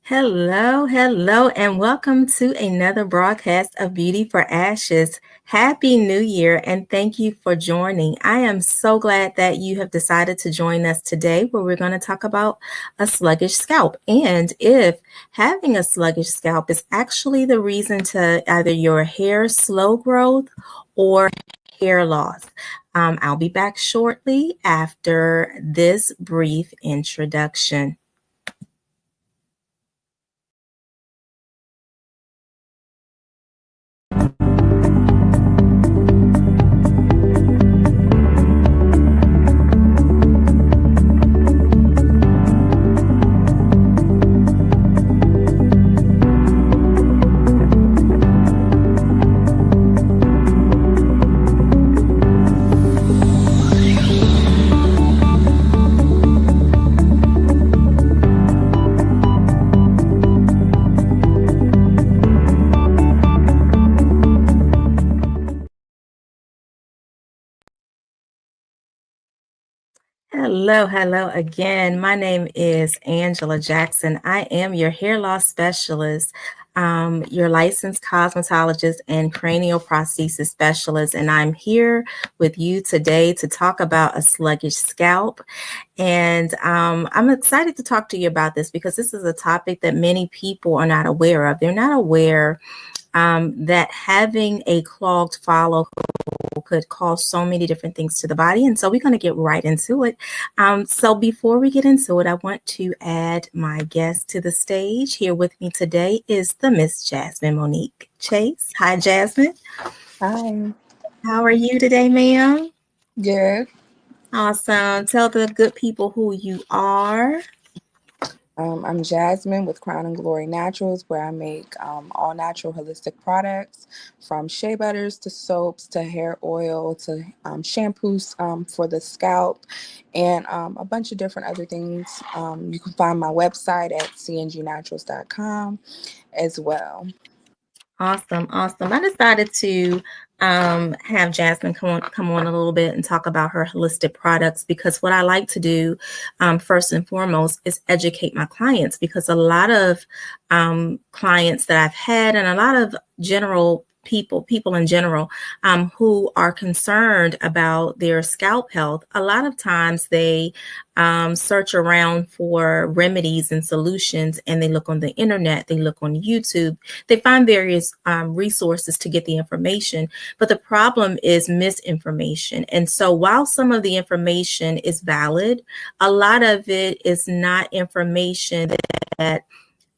Hello, and welcome to another broadcast of Beauty for Ashes. Happy New Year, and thank you for joining. I am so glad that you have decided to join us today, where we're going to talk about a sluggish scalp and if having a sluggish scalp is actually the reason to either your hair slow growth or hair loss. I'll be back shortly after this brief introduction. Hello again. My name is Angela Jackson. I am your hair loss specialist, your licensed cosmetologist and cranial prosthesis specialist. And I'm here with you today to talk about a sluggish scalp. And I'm excited to talk to you about this because this is a topic that many people are not aware of. They're not aware that having a clogged follicle could cause so many different things to the body. And so we're going to get right into it. So before we get into it, I want to add my guest to the stage. Here with me today is the Miss Jasmine Monique Chase. Hi, Jasmine. Hi. How are you today, ma'am? Good. Awesome. Tell the good people who you are. I'm Jasmine with Crown and Glory Naturals, where I make all natural holistic products from shea butters to soaps to hair oil to shampoos for the scalp and a bunch of different other things. You can find my website at cngnaturals.com as well. Awesome. I decided to have Jasmine come on a little bit and talk about her holistic products because what I like to do first and foremost is educate my clients because a lot of clients that I've had and a lot of people in general who are concerned about their scalp health, a lot of times they search around for remedies and solutions and they look on the internet, they look on YouTube, they find various resources to get the information. But the problem is misinformation. And so while some of the information is valid, a lot of it is not information that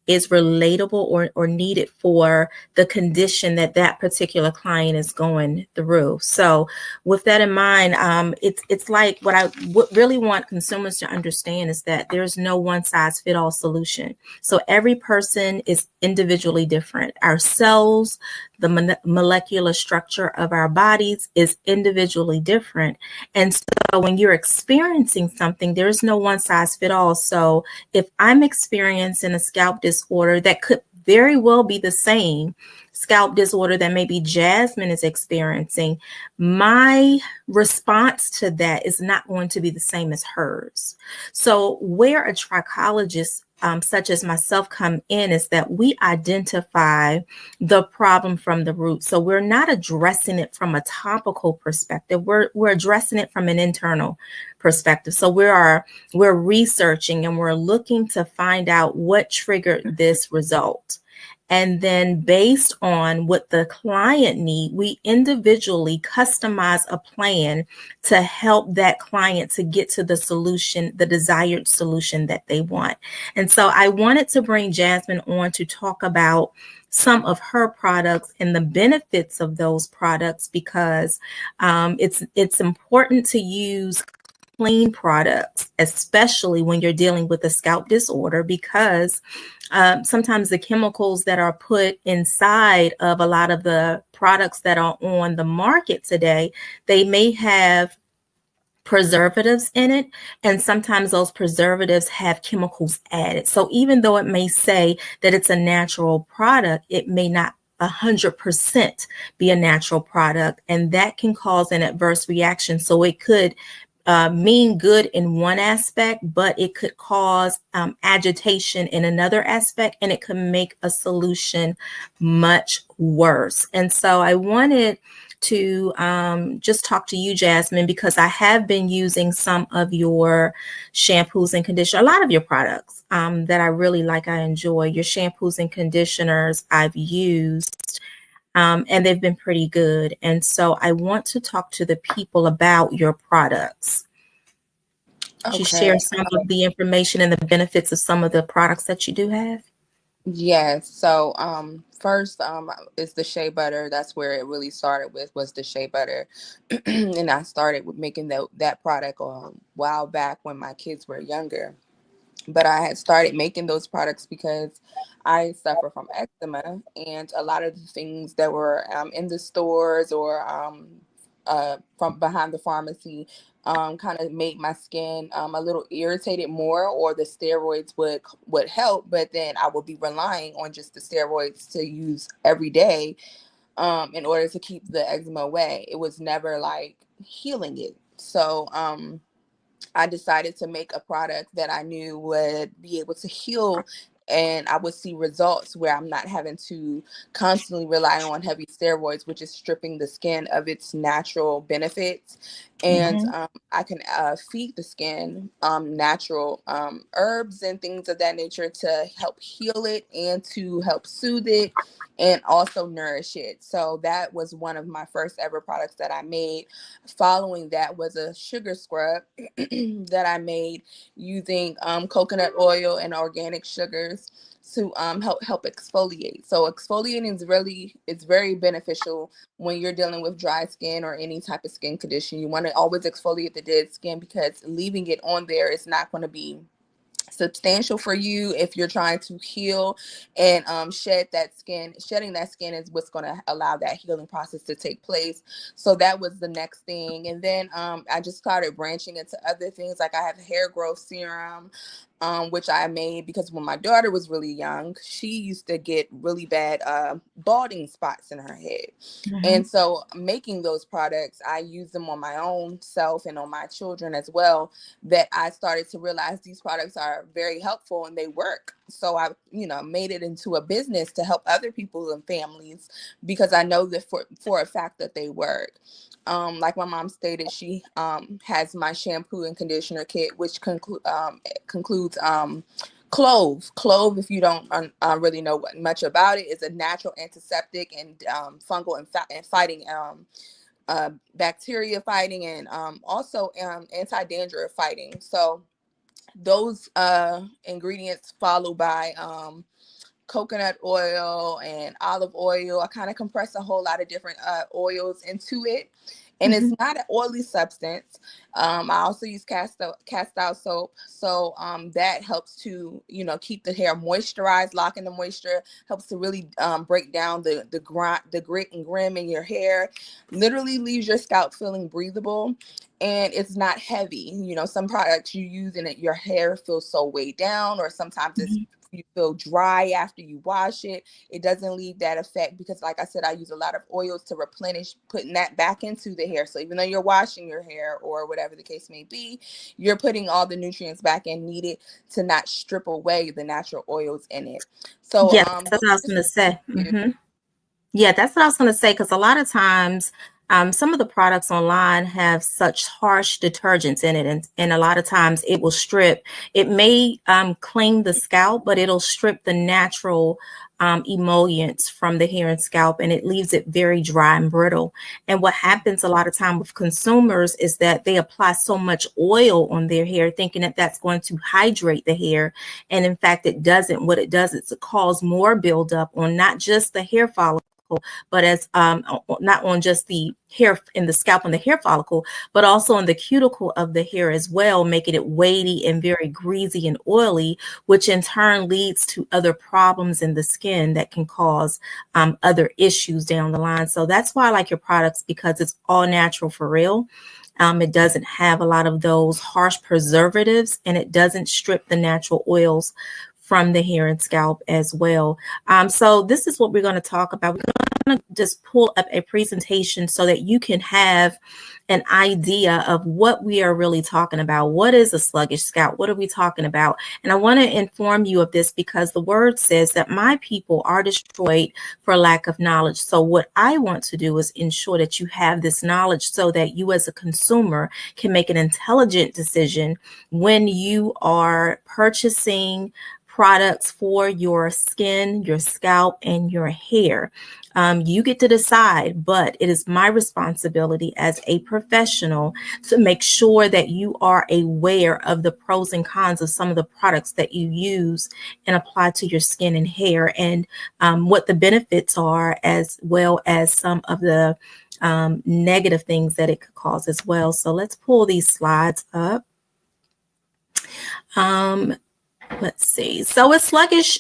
is relatable or needed for the condition that particular client is going through. So with that in mind, it's like what I really want consumers to understand is that there's no one size fit all solution. So every person is individually different. Our cells, the molecular structure of our bodies is individually different. And so when you're experiencing something, there's no one size fit all. So if I'm experiencing a scalp disorder that could very well be the same scalp disorder that maybe Jasmine is experiencing, my response to that is not going to be the same as hers. So where a trichologist such as myself come in is that we identify the problem from the root. So we're not addressing it from a topical perspective. We're addressing it from an internal perspective. So we're researching and we're looking to find out what triggered this result. And then based on what the client need, we individually customize a plan to help that client to get to the solution, the desired solution that they want. And so I wanted to bring Jasmine on to talk about some of her products and the benefits of those products because it's important to use clean products, especially when you're dealing with a scalp disorder, because sometimes the chemicals that are put inside of a lot of the products that are on the market today, they may have preservatives in it, and sometimes those preservatives have chemicals added. So even though it may say that it's a natural product, it may not 100% be a natural product, and that can cause an adverse reaction. So it could mean good in one aspect, but it could cause agitation in another aspect, and it could make a solution much worse. And so I wanted to just talk to you, Jasmine, because I have been using some of your shampoos and conditioner, a lot of your products that I really like. I enjoy your shampoos and conditioners I've used. And they've been pretty good. And so I want to talk to the people about your products. To Okay. share some of the information and the benefits of some of the products that you do have. Yes. So first is the shea butter. That's where it really started with, was the shea butter. And I started with making that product a while back when my kids were younger. But I had started making those products because I suffer from eczema, and a lot of the things that were in the stores or from behind the pharmacy kind of made my skin a little irritated more, or the steroids would help, but then I would be relying on just the steroids to use every day in order to keep the eczema away. It was never like healing it. So I decided to make a product that I knew would be able to heal, and I would see results where I'm not having to constantly rely on heavy steroids, which is stripping the skin of its natural benefits. And Mm-hmm. I can feed the skin natural herbs and things of that nature to help heal it and to help soothe it and also nourish it. So that was one of my first ever products that I made. Following that was a sugar scrub that I made using coconut oil and organic sugars to help exfoliate. So exfoliating is very beneficial when you're dealing with dry skin or any type of skin condition. You want to always exfoliate the dead skin, because leaving it on there is not going to be substantial for you if you're trying to heal and shedding that skin is what's going to allow that healing process to take place. So that was the next thing. And then I just started branching into other things. Like I have hair growth serum, which I made because when my daughter was really young, she used to get really bad balding spots in her head. Mm-hmm. And so making those products, I use them on my own self and on my children as well, that I started to realize these products are very helpful and they work. So I, made it into a business to help other people and families, because I know that for a fact that they work. Like my mom stated, she has my shampoo and conditioner kit, which concludes clove. Clove, if you don't really know much about it, is a natural antiseptic and fungal and fighting bacteria fighting, and also anti-dandruff fighting. So those ingredients, followed by coconut oil and olive oil. I kind of compress a whole lot of different oils into it. And it's Mm-hmm. not an oily substance. I also use cast out soap. So that helps to, keep the hair moisturized, lock in the moisture, helps to really break down the grit and grim in your hair, literally leaves your scalp feeling breathable. And it's not heavy. Some products you use and your hair feels so weighed down, or sometimes you feel dry after you wash it. It doesn't leave that effect, because like I said, I use a lot of oils to replenish, putting that back into the hair. So even though you're washing your hair or whatever the case may be, you're putting all the nutrients back in needed to not strip away the natural oils in it. So Yes, that's what I was going to say. Mm-hmm. Yeah, that's what I was going to say, because a lot of times some of the products online have such harsh detergents in it, and a lot of times it will strip. It may clean the scalp, but it'll strip the natural emollients from the hair and scalp, and it leaves it very dry and brittle. And what happens a lot of time with consumers is that they apply so much oil on their hair, thinking that that's going to hydrate the hair, and in fact, it doesn't. What it does is to cause more buildup on not just the hair follicle, but as not on just the hair in the scalp and the hair follicle, but also on the cuticle of the hair as well, making it weighty and very greasy and oily, which in turn leads to other problems in the skin that can cause other issues down the line. So that's why I like your products, because it's all natural for real. It doesn't have a lot of those harsh preservatives, and it doesn't strip the natural oils from the hair and scalp as well. So this is what we're going to talk about. We're going to just pull up a presentation so that you can have an idea of what we are really talking about. What is a sluggish scalp? What are we talking about? And I want to inform you of this because the word says that my people are destroyed for lack of knowledge. So what I want to do is ensure that you have this knowledge so that you as a consumer can make an intelligent decision when you are purchasing products for your skin, your scalp, and your hair. You get to decide, but it is my responsibility as a professional to make sure that you are aware of the pros and cons of some of the products that you use and apply to your skin and hair, and what the benefits are, as well as some of the negative things that it could cause as well. So let's pull these slides up. Let's see. So a sluggish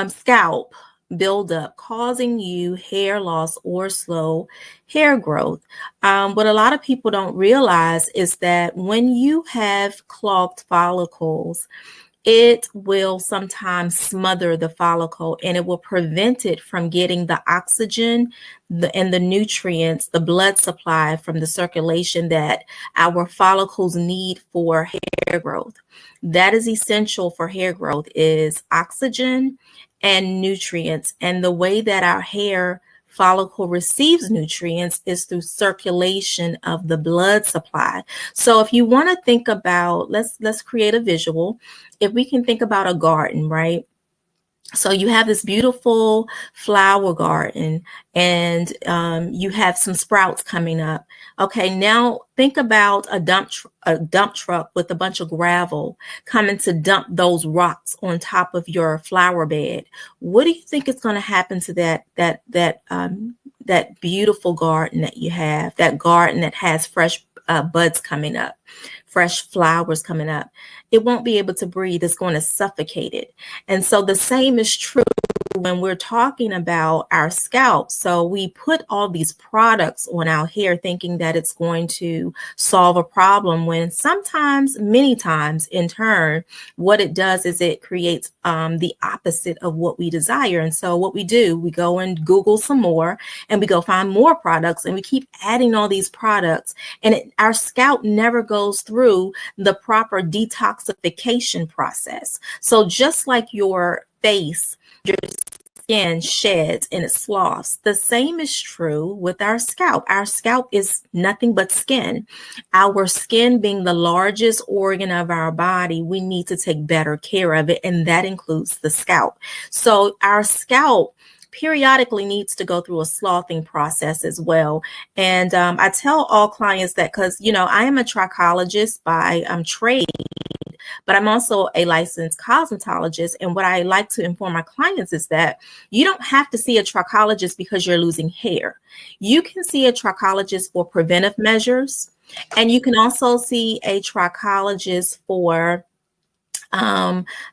scalp buildup causing you hair loss or slow hair growth. What a lot of people don't realize is that when you have clogged follicles, it will sometimes smother the follicle and it will prevent it from getting the oxygen and the nutrients, the blood supply from the circulation that our follicles need for hair growth. That is essential for hair growth, is oxygen and nutrients. And the way that our hair follicle receives nutrients is through circulation of the blood supply. So if you want to think about, let's create a visual. If we can think about a garden, right? So you have this beautiful flower garden and you have some sprouts coming up. Okay, now think about a dump truck with a bunch of gravel coming to dump those rocks on top of your flower bed. What do you think is going to happen to that beautiful garden that you have, that garden that has fresh buds coming up, fresh flowers coming up? It won't be able to breathe. It's going to suffocate it. And so the same is true when we're talking about our scalp. So we put all these products on our hair thinking that it's going to solve a problem, when sometimes, many times in turn, what it does is it creates the opposite of what we desire. And so what we do, we go and Google some more and we go find more products and we keep adding all these products, and our scalp never goes through the proper detoxification process. So just like your face, your skin sheds and it sloughs, the same is true with our scalp. Our scalp is nothing but skin. Our skin being the largest organ of our body, we need to take better care of it, and that includes the scalp. So our scalp periodically needs to go through a sloughing process as well. And I tell all clients that because, I am a trichologist by trade, but I'm also a licensed cosmetologist. And what I like to inform my clients is that you don't have to see a trichologist because you're losing hair. You can see a trichologist for preventive measures, and you can also see a trichologist for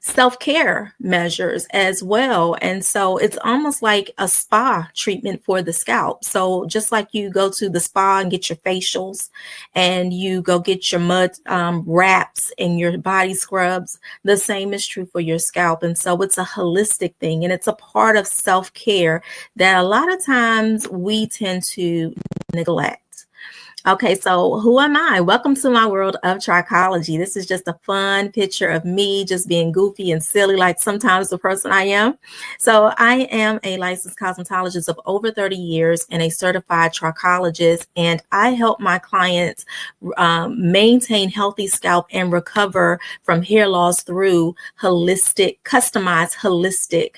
self-care measures as well. And so it's almost like a spa treatment for the scalp. So just like you go to the spa and get your facials, and you go get your mud wraps and your body scrubs, the same is true for your scalp. And so it's a holistic thing, and it's a part of self-care that a lot of times we tend to neglect. Okay, so who am I? Welcome to my world of trichology. This is just a fun picture of me just being goofy and silly, like sometimes the person I am. So I am a licensed cosmetologist of over 30 years and a certified trichologist, and I help my clients maintain healthy scalp and recover from hair loss through customized holistic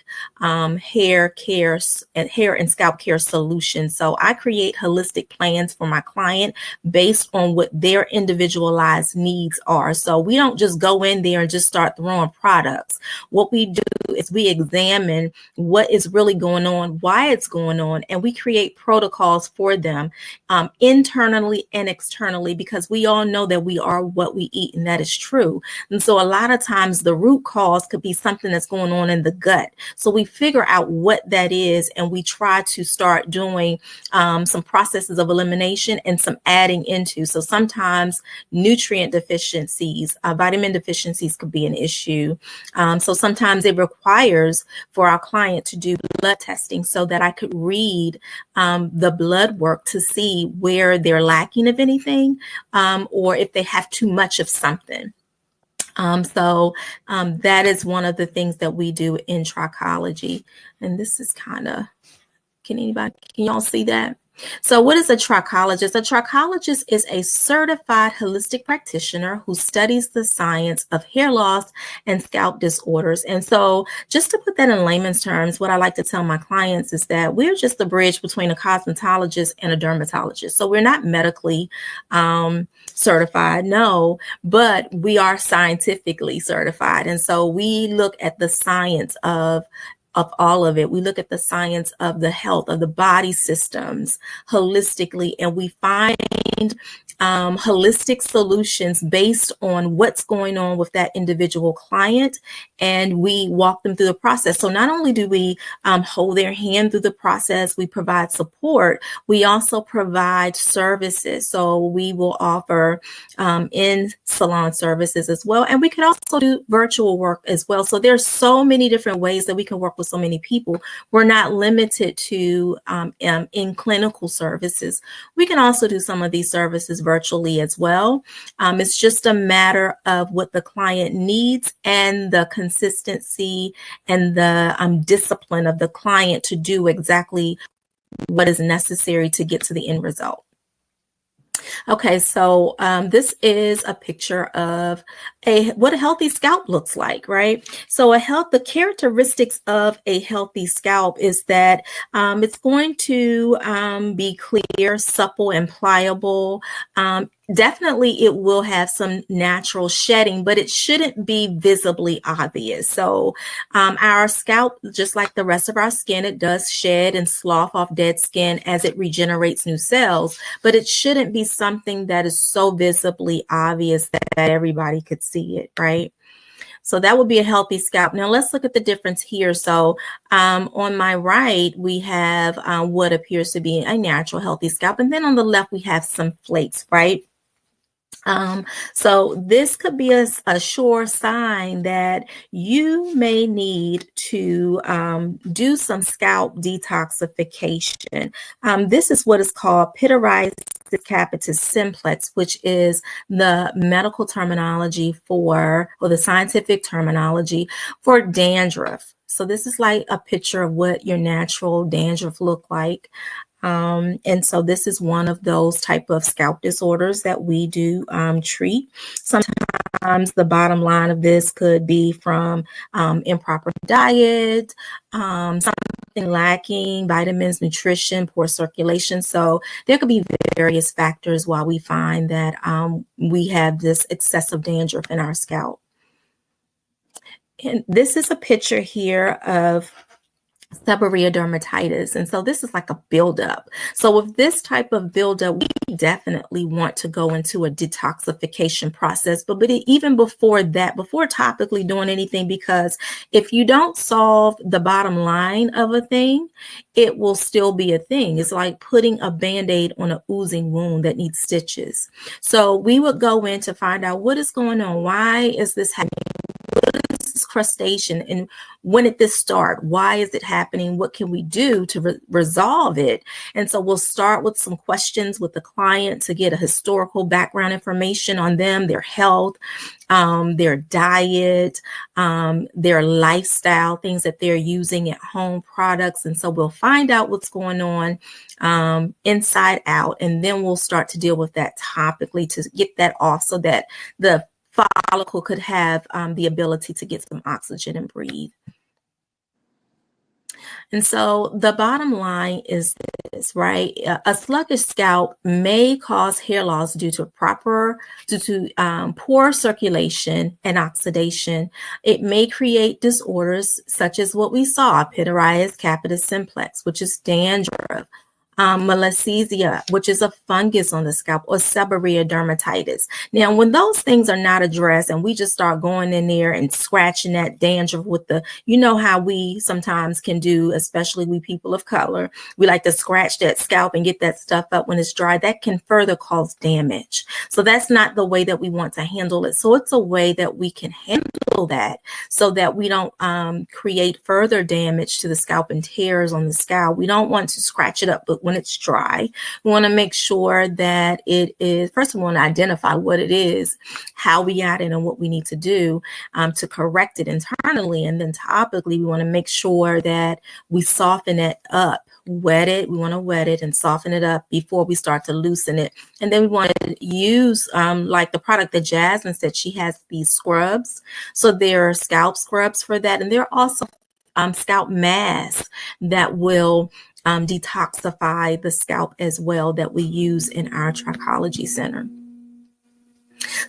hair care and hair and scalp care solutions. So I create holistic plans for my client based on what their individualized needs are. So we don't just go in there and just start throwing products. What we do is we examine what is really going on, why it's going on, and we create protocols for them internally and externally, because we all know that we are what we eat, and that is true. And so a lot of times the root cause could be something that's going on in the gut. So we figure out what that is, and we try to start doing some processes of elimination and some adding into. So sometimes nutrient deficiencies, vitamin deficiencies could be an issue. So sometimes it requires for our client to do blood testing so that I could read the blood work to see where they're lacking of anything, or if they have too much of something. So that is one of the things that we do in trichology. And this is kind of, can y'all see that? So what is a trichologist? A trichologist is a certified holistic practitioner who studies the science of hair loss and scalp disorders. And so just to put that in layman's terms, what I like to tell my clients is that we're just the bridge between a cosmetologist and a dermatologist. So we're not medically certified, no, but we are scientifically certified. And so we look at the science of all of it. We look at the science of the health of the body systems holistically, and we find holistic solutions based on what's going on with that individual client, and we walk them through the process. So not only do we hold their hand through the process, we provide support, we also provide services. So we will offer in salon services as well, and we can also do virtual work as well. So there's so many different ways that we can work with so many people. We're not limited to in clinical services. We can also do some of these services virtually as well. It's just a matter of what the client needs and the consistency and the discipline of the client to do exactly what is necessary to get to the end result. Okay, so this is a picture of what a healthy scalp looks like, right? So the characteristics of a healthy scalp is that it's going to be clear, supple, and pliable. Definitely it will have some natural shedding, but it shouldn't be visibly obvious. So our scalp, just like the rest of our skin, it does shed and slough off dead skin as it regenerates new cells, but it shouldn't be something that is so visibly obvious that everybody could see it, right? So that would be a healthy scalp. Now let's look at the difference here. So on my right, we have what appears to be a natural healthy scalp. And then on the left, we have some flakes, right? So this could be a sure sign that you may need to do some scalp detoxification. This is what is called pityriasis capitis simplex, which is the medical terminology or the scientific terminology for dandruff. So this is like a picture of what your natural dandruff look like. And so this is one of those type of scalp disorders that we do treat. Sometimes the bottom line of this could be from improper diet, something lacking, vitamins, nutrition, poor circulation. So there could be various factors why we find that we have this excessive dandruff in our scalp. And this is a picture here of seborrhea dermatitis. And so this is like a buildup. So with this type of buildup, we definitely want to go into a detoxification process. But even before that, before topically doing anything, because if you don't solve the bottom line of a thing, it will still be a thing. It's like putting a Band-Aid on an oozing wound that needs stitches. So we would go in to find out what is going on. Why is this happening? Crustacean, and when did this start? Why is it happening? What can we do to resolve it? And so we'll start with some questions with the client to get a historical background information on them, their health, their diet, their lifestyle, things that they're using at home, products. And so we'll find out what's going on inside out, and then we'll start to deal with that topically to get that off so that the follicle could have the ability to get some oxygen and breathe. And so the bottom line is this, right? A sluggish scalp may cause hair loss due to poor circulation and oxidation. It may create disorders such as what we saw, pityriasis capitis simplex, which is dandruff. malassezia, which is a fungus on the scalp, or seborrhea dermatitis. Now, when those things are not addressed and we just start going in there and scratching that dandruff with the, you know how we sometimes can do, especially we people of color, we like to scratch that scalp and get that stuff up when it's dry. That can further cause damage. So that's not the way that we want to handle it. So it's a way that we can handle that so that we don't create further damage to the scalp and tears on the scalp. We don't want to scratch it up, but when it's dry, we want to make sure that it is, first we want to identify what it is, how we got it, and what we need to do to correct it internally. And then topically, we want to make sure that we soften it up. Wet it. We want to wet it and soften it up before we start to loosen it. And then we want to use like the product that Jasmine said, she has these scrubs. So there are scalp scrubs for that. And there are also scalp masks that will detoxify the scalp as well, that we use in our Trichology Center.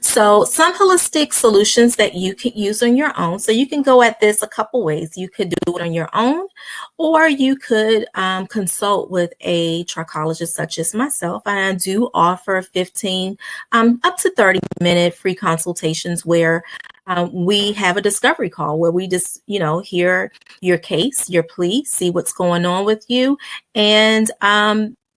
So some holistic solutions that you can use on your own. So you can go at this a couple ways. You could do it on your own, or you could consult with a trichologist such as myself. And I do offer 15 up to 30-minute free consultations where we have a discovery call where we just, hear your case, your plea, see what's going on with you. And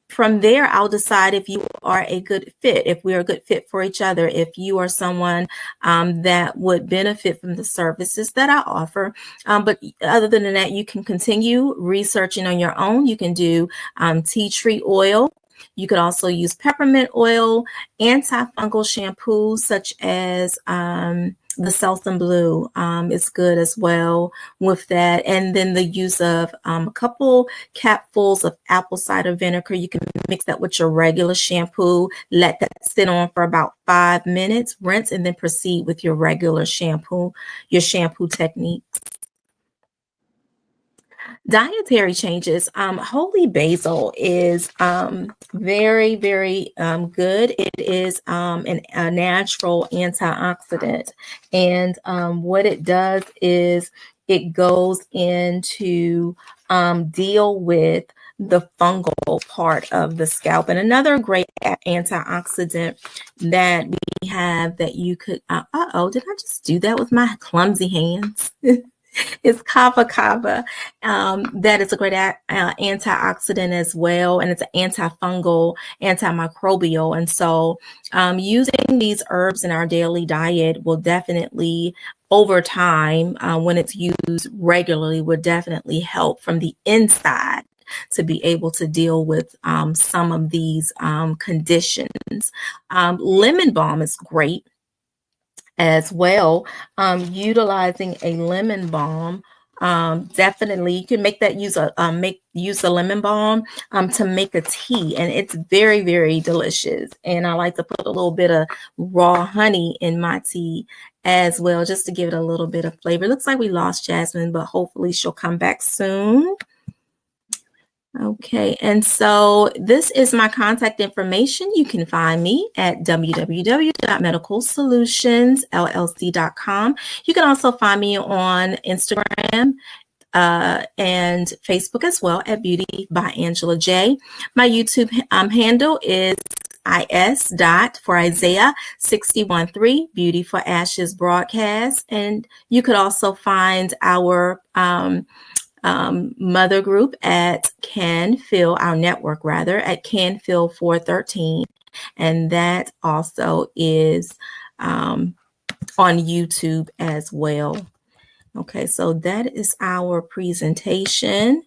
from there, I'll decide if you are a good fit, if we're a good fit for each other, if you are someone that would benefit from the services that I offer. But other than that, you can continue researching on your own. You can do tea tree oil. You could also use peppermint oil, antifungal shampoos such as the Selsun Blue is good as well with that. And then the use of a couple capfuls of apple cider vinegar. You can mix that with your regular shampoo, let that sit on for about 5 minutes, rinse, and then proceed with your regular shampoo, your shampoo techniques. Dietary changes. Holy basil is very, very good. It is a natural antioxidant. And what it does is it goes into deal with the fungal part of the scalp. And another great antioxidant that we have that you could, did I just do that with my clumsy hands? It's kava kava. That is a great antioxidant as well. And it's an antifungal, antimicrobial. And so using these herbs in our daily diet will definitely, over time, when it's used regularly, will definitely help from the inside to be able to deal with some of these conditions. Lemon balm is great as well. Utilizing a lemon balm, definitely you can make that use a lemon balm to make a tea, and it's very, very delicious. And I like to put a little bit of raw honey in my tea as well, just to give it a little bit of flavor. It looks like we lost Jasmine, but hopefully she'll come back soon. Okay, and so this is my contact information. You can find me at www.medicalsolutionsllc.com. You can also find me on Instagram and Facebook as well at Beauty by Angela J. My YouTube handle is is for Isaiah 613 Beauty for Ashes broadcast. And you could also find our mother group at Canfield, our network rather, at Canfield 413. And that also is on YouTube as well. Okay, so that is our presentation.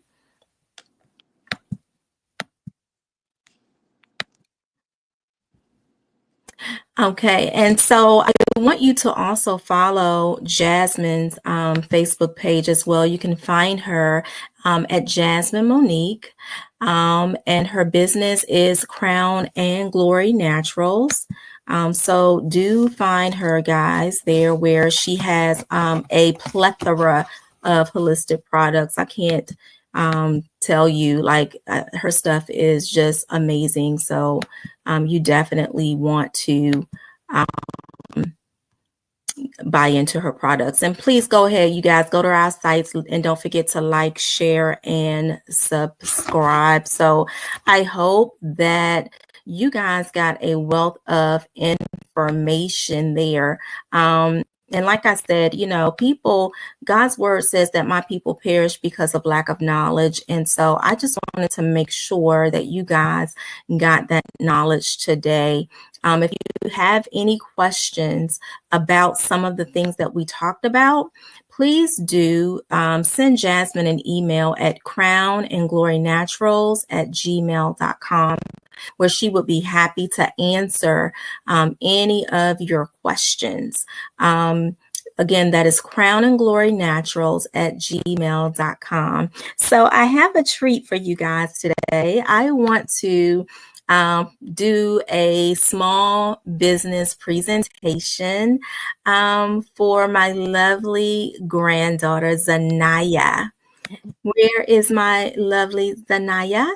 Okay, and so I want you to also follow Jasmine's Facebook page as well. You can find her at Jasmine Monique, and her business is Crown and Glory Naturals. So do find her, guys, there, where she has a plethora of holistic products. I can't tell you, like, her stuff is just amazing. So you definitely want to buy into her products. And please go ahead, you guys, go to our sites and don't forget to like, share, and subscribe. So I hope that you guys got a wealth of information there. And like I said, people, God's word says that my people perish because of lack of knowledge. And so I just wanted to make sure that you guys got that knowledge today. If you have any questions about some of the things that we talked about, please do send Jasmine an email at crownandglorynaturals@gmail.com, where she would be happy to answer any of your questions. Again, that is crownandglorynaturals@gmail.com. So I have a treat for you guys today. I want to do a small business presentation for my lovely granddaughter, Zanaya. Where is my lovely Zanaya?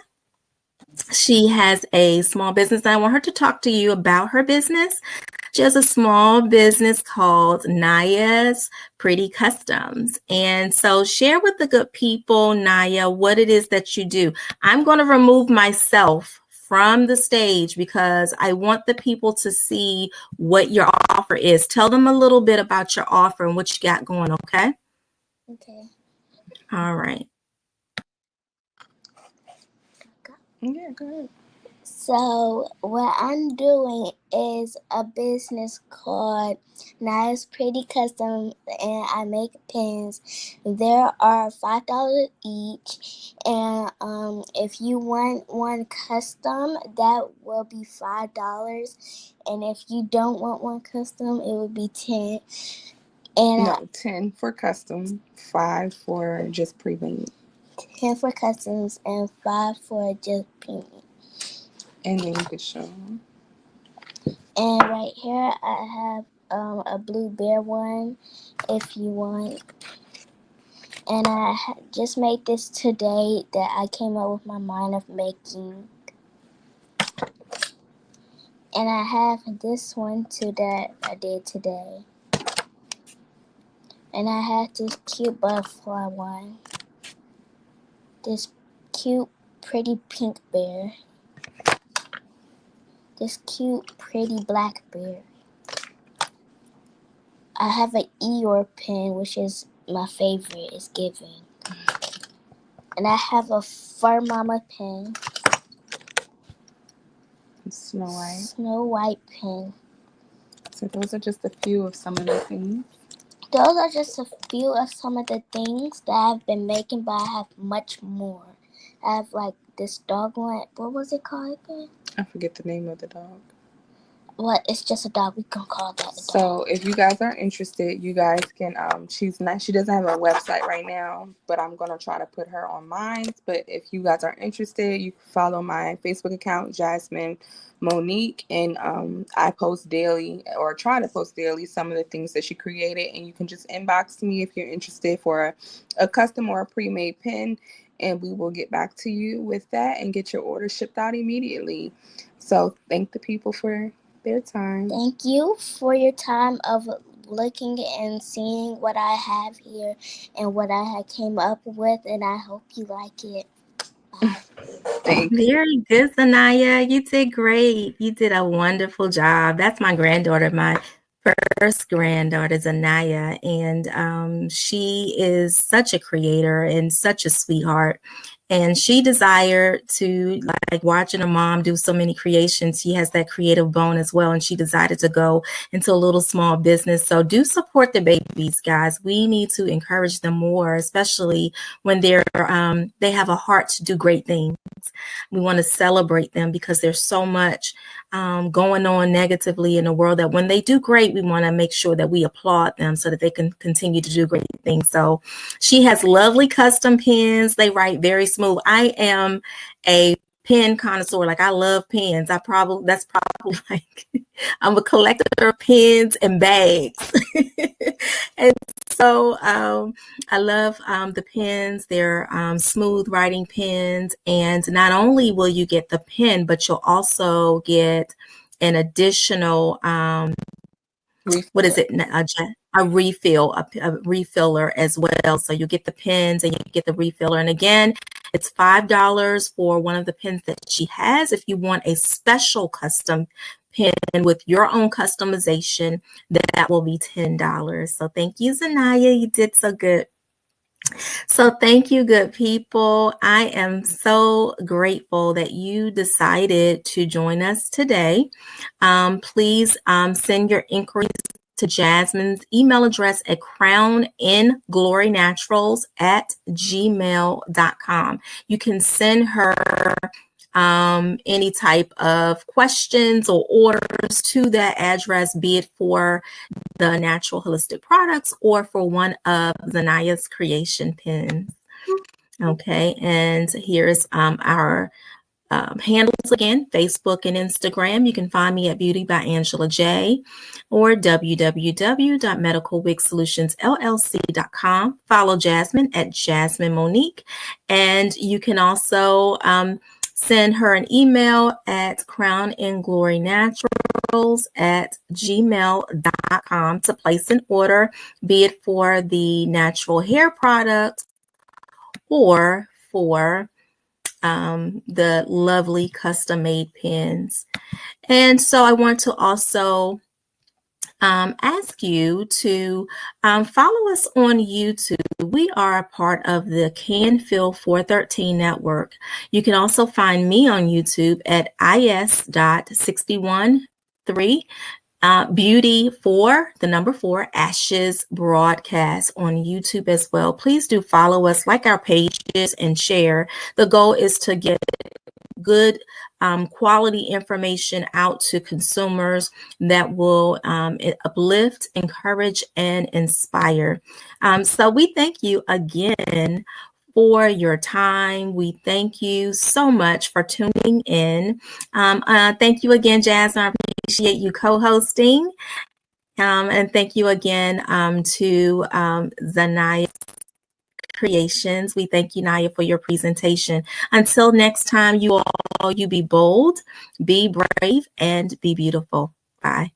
She has a small business, and I want her to talk to you about her business. She has a small business called Naya's Pretty Customs. And so share with the good people, Naya, what it is that you do. I'm going to remove myself from the stage because I want the people to see what your offer is. Tell them a little bit about your offer and what you got going, okay? Okay. All right. Yeah, go ahead. So what I'm doing is a business called Nice Pretty Custom, and I make pins. There are $5 each, and if you want one custom, that will be $5, and if you don't want one custom, it would be 10. And No, 10 for custom, 5 for just pre-made. 10 for customs and 5 for just pre-made. And then you could show them. And right here I have a blue bear one if you want. And I just made this today that I came up with my mind of making. And I have this one too that I did today. And I have this cute butterfly one. This cute pretty pink bear. This cute pretty black bear. I have an Eeyore pen, which is my favorite, is Giving. And I have a Fur Mama pen. Snow White. Snow White pen. So those are just a few of some of the things. Those are just a few of some of the things that I've been making, but I have much more. I have like this dog one. What was it called again? I forget the name of the dog. Well, it's just a dog. We can call that a dog. So if you guys are interested, you guys can, she doesn't have a website right now, but I'm going to try to put her on mine. But if you guys are interested, you can follow my Facebook account, Jasmine Monique, and I post daily, or try to post daily, some of the things that she created, and you can just inbox me if you're interested for a custom or a pre-made pin, and we will get back to you with that and get your order shipped out immediately. So thank the people for their time. Thank you for your time of looking and seeing what I have here and what I came up with, and I hope you like it. Bye. Thanks. Very good, Zanaya. You did great. You did a wonderful job. That's my granddaughter, my first granddaughter, Zanaya, and she is such a creator and such a sweetheart. And she desired to, like, watching her mom do so many creations. She has that creative bone as well, and she decided to go into a little small business. So do support the babies, guys. We need to encourage them more, especially when they have a heart to do great things. We want to celebrate them because there's so much going on negatively in the world that when they do great, we want to make sure that we applaud them so that they can continue to do great things. So she has lovely custom pens. They write very smooth. I am a pen connoisseur. Like, I love pens. That's probably like, I'm a collector of pens and bags. And so I love the pens. They're smooth writing pens. And not only will you get the pen, but you'll also get an additional what is Refiller. it? A refill, a refiller as well. So you get the pens and you get the refiller. And again, it's $5 for one of the pens that she has. If you want a special custom pen with your own customization, that will be $10. So thank you, Zanaya. You did so good. So thank you, good people. I am so grateful that you decided to join us today. Please send your inquiries to Jasmine's email address at crownandglorynaturals@gmail.com. You can send her any type of questions or orders to that address, be it for the natural holistic products or for one of Zanaya's creation pins. Okay, and here's our handles again, Facebook and Instagram. You can find me at Beauty by Angela J or www.medicalwigsolutionsllc.com. Follow Jasmine at Jasmine Monique. And you can also send her an email at crownandglorynaturals@gmail.com to place an order, be it for the natural hair products or for the lovely custom made pins. And so I want to also ask you to follow us on YouTube. We are a part of the Can Feel 413 network. You can also find me on YouTube at is.613 Beauty for the number 4 Ashes broadcast on YouTube as well. Please do follow us, like our pages, and share. The goal is to get good quality information out to consumers that will uplift, encourage, and inspire. So we thank you again for your time. We thank you so much for tuning in. Thank you again, Jasmine. I appreciate you co-hosting. And thank you again to Zanaya Creations. We thank you, Naya, for your presentation. Until next time, you all, you be bold, be brave, and be beautiful. Bye.